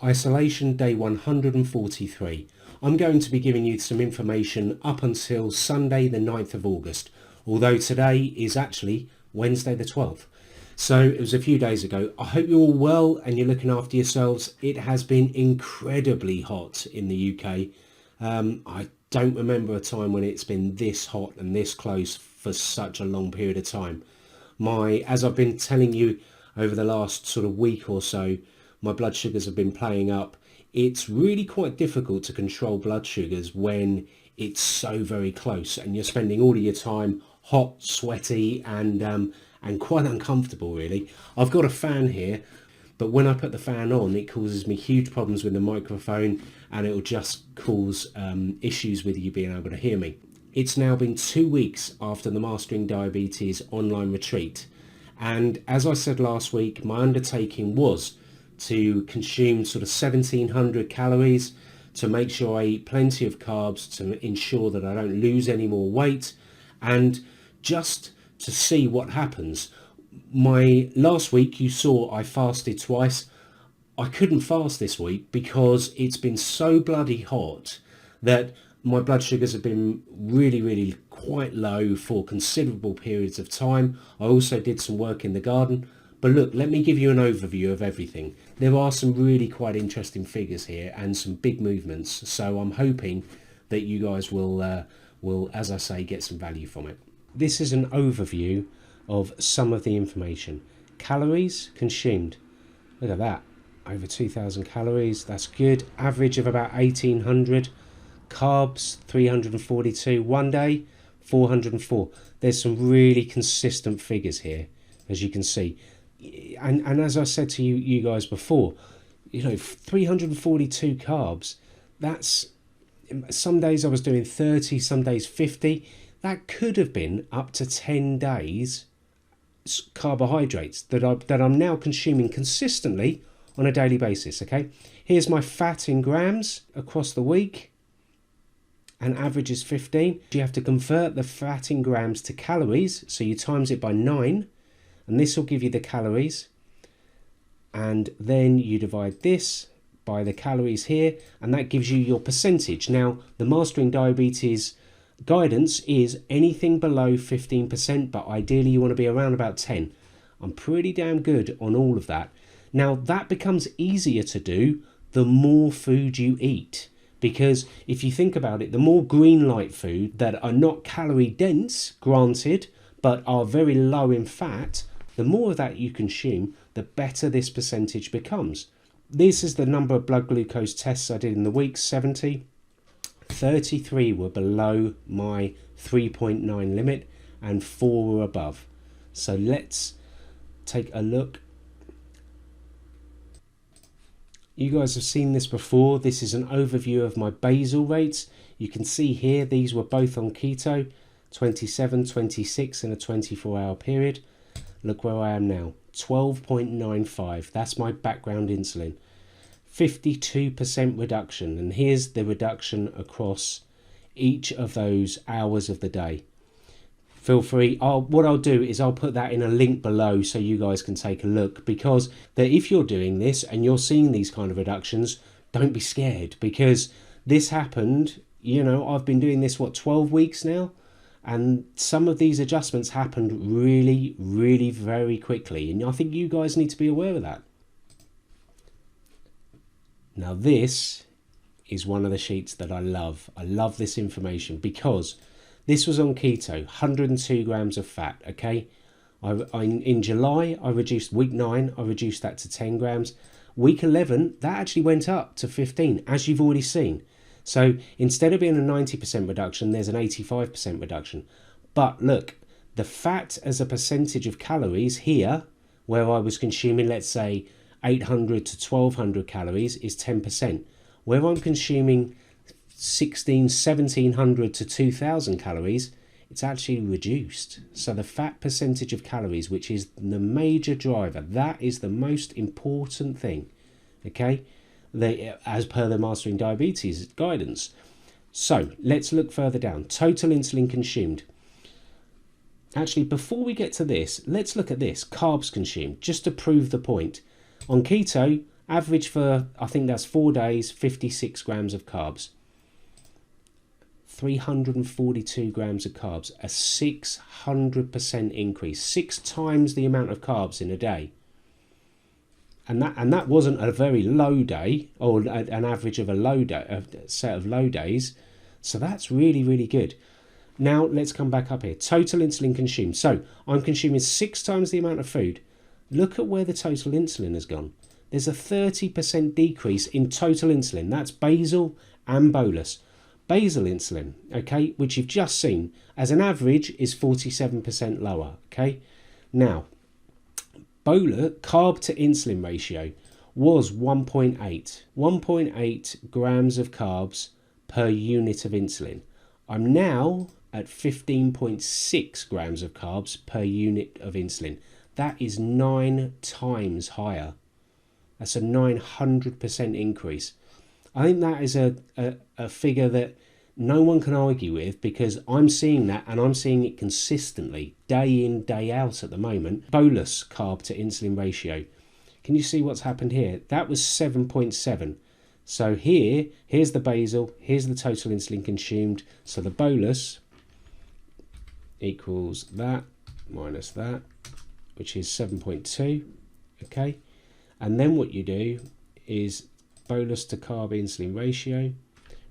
Isolation day 143. I'm going to be giving you some information up until Sunday the 9th of August, although today is actually Wednesday the 12th. So it was a few days ago. I hope you're all well and you're looking after yourselves. It has been incredibly hot in the UK. I don't remember a time when it's been this hot and this close for such a long period of time. As I've been telling you over the last sort of week or so, my blood sugars have been playing up. It's really quite difficult to control blood sugars when it's so very close and you're spending all of your time hot, sweaty and quite uncomfortable really. I've got a fan here, but when I put the fan on it causes me huge problems with the microphone and it'll just cause issues with you being able to hear me. It's now been 2 weeks after the Mastering Diabetes online retreat, and as I said last week, my undertaking was to consume sort of 1700 calories to make sure I eat plenty of carbs to ensure that I don't lose any more weight and just to see what happens. My last week you saw I fasted twice. I couldn't fast this week because it's been so bloody hot that my blood sugars have been really quite low for considerable periods of time. I also did some work in the garden. But look, let me give you an overview of everything. There are some really quite interesting figures here and some big movements. So I'm hoping that you guys will, as I say, get some value from it. This is an overview of some of the information. Calories consumed. Look at that. Over 2,000 calories. That's good. Average of about 1,800. Carbs, 342. One day, 404. There's some really consistent figures here, as you can see. And as I said to you guys before, 342 carbs, that's, some days I was doing 30, some days 50. That could have been up to 10 days carbohydrates that I'm now consuming consistently on a daily basis. Okay, here's my fat in grams across the week, and average is 15. You have to convert the fat in grams to calories, so you times it by 9. And this will give you the calories, and then you divide this by the calories here, and that gives you your percentage. Now, the Mastering Diabetes guidance is anything below 15%, but ideally you want to be around about 10. I'm pretty damn good on all of that. Now, that becomes easier to do the more food you eat, because if you think about it, the more green light food that are not calorie dense, granted, but are very low in fat, the more of that you consume, the better this percentage becomes. This is the number of blood glucose tests I did in the week, 70. 33 were below my 3.9 limit and 4 were above. So let's take a look. You guys have seen this before. This is an overview of my basal rates. You can see here these were both on keto, 27, 26 in a 24-hour period. Look where I am now, 12.95. That's my background insulin. 52% reduction. And here's the reduction across each of those hours of the day. Feel free. What I'll do is I'll put that in a link below so you guys can take a look, because if you're doing this and you're seeing these kind of reductions, don't be scared, because this happened, I've been doing this, 12 weeks now? And some of these adjustments happened really very quickly. And I think you guys need to be aware of that. Now this is one of the sheets that I love. I love this information because this was on keto, 102 grams of fat, okay? In July, I reduced, week 9, I reduced that to 10 grams. Week 11, that actually went up to 15, as you've already seen. So instead of being a 90% reduction, there's an 85% reduction. But look, the fat as a percentage of calories here, where I was consuming, let's say, 800 to 1200 calories, is 10%. Where I'm consuming 1700 to 2000 calories, it's actually reduced. So the fat percentage of calories, which is the major driver, that is the most important thing, okay? As per the Mastering Diabetes guidance. So let's look further down. Total insulin consumed. Actually, before we get to this, let's look at this. Carbs consumed, just to prove the point. On keto, Average for, I think that's 4 days, 56 grams of carbs. 342 grams of carbs, a 600% increase, 6 times the amount of carbs in a day. And that wasn't a very low day, or an average of a low day, a set of low days. So that's really, really good. Now let's come back up here. Total insulin consumed. So I'm consuming 6 times the amount of food. Look at where the total insulin has gone. There's a 30% decrease in total insulin. That's basal and bolus. Basal insulin, okay, which you've just seen, as an average is 47% lower, okay? Now, carb to insulin ratio was 1.8. 1.8 grams of carbs per unit of insulin. I'm now at 15.6 grams of carbs per unit of insulin. That is 9 times higher. That's a 900% increase. I think that is a figure that no one can argue with, because I'm seeing that, and I'm seeing it consistently, day in, day out at the moment. Bolus carb to insulin ratio. Can you see what's happened here? That was 7.7. So here's the basal, here's the total insulin consumed. So the bolus equals that minus that, which is 7.2, okay? And then what you do is bolus to carb insulin ratio,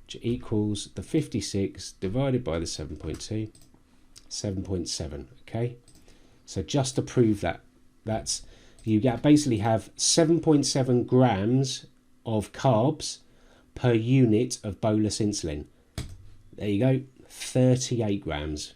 which equals the 56 divided by the 7.2, 7.7, okay? So just to prove that, you basically have 7.7 grams of carbs per unit of bolus insulin. There you go, 38 grams.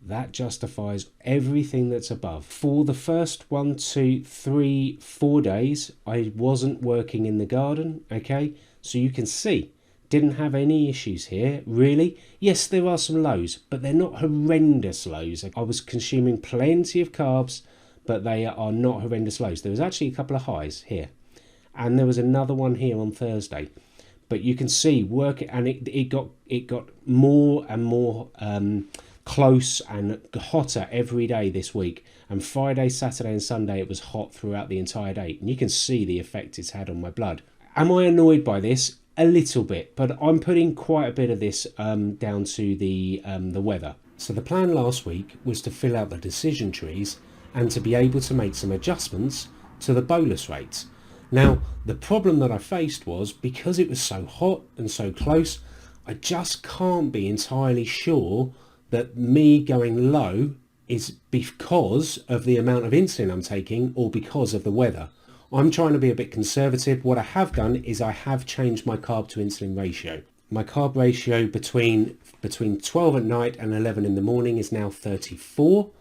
That justifies everything that's above. For the first 1, 2, 3, 4 days, I wasn't working in the garden, okay? So you can see, didn't have any issues here, really. Yes, there are some lows, but they're not horrendous lows. I was consuming plenty of carbs, but they are not horrendous lows. There was actually a couple of highs here, and there was another one here on Thursday. But you can see, it got more and more close and hotter every day this week, and Friday, Saturday and Sunday it was hot throughout the entire day, and you can see the effect it's had on my blood. Am I annoyed by this? A little bit, but I'm putting quite a bit of this down to the weather. So the plan last week was to fill out the decision trees and to be able to make some adjustments to the bolus rates. Now the problem that I faced was, because it was so hot and so close, I just can't be entirely sure that me going low is because of the amount of insulin I'm taking or because of the weather. I'm trying to be a bit conservative. What I have done is I have changed my carb to insulin ratio. My carb ratio between 12 at night and 11 in the morning is now 34,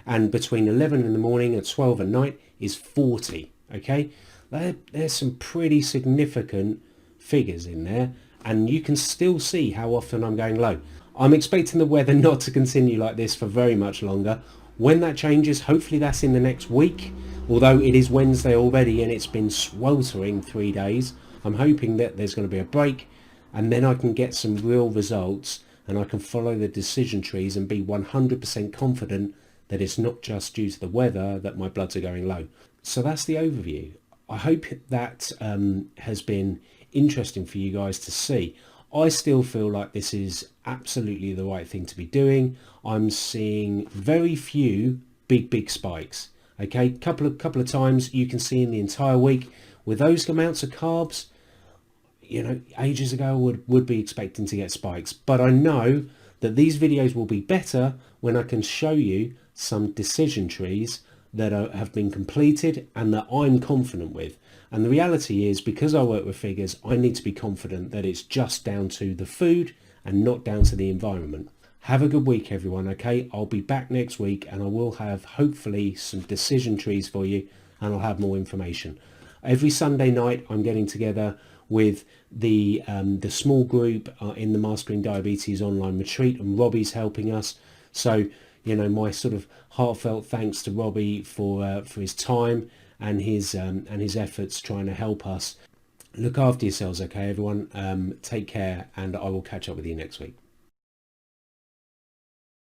and between 11 in the morning and 12 at night is 40, okay? There's some pretty significant figures in there, and you can still see how often I'm going low. I'm expecting the weather not to continue like this for very much longer. When that changes, hopefully that's in the next week, although it is Wednesday already and it's been sweltering 3 days. I'm hoping that there's going to be a break, and then I can get some real results and I can follow the decision trees and be 100% confident that it's not just due to the weather that my bloods are going low. So that's the overview. I hope that has been interesting for you guys to see. I still feel like this is absolutely the right thing to be doing. I'm seeing very few big spikes. Okay, couple of times you can see in the entire week with those amounts of carbs, you know, ages ago would be expecting to get spikes. But I know that these videos will be better when I can show you some decision trees that have been completed and that I'm confident with. And the reality is, because I work with figures, I need to be confident that it's just down to the food and not down to the environment. Have a good week, everyone, okay? I'll be back next week and I will have hopefully some decision trees for you, and I'll have more information. Every Sunday night I'm getting together with the small group in the Mastering Diabetes online retreat, and Robbie's helping us. So, you know, my sort of heartfelt thanks to Robbie for his time and his efforts trying to help us. Look after yourselves, okay, everyone? Take care, and I will catch up with you next week.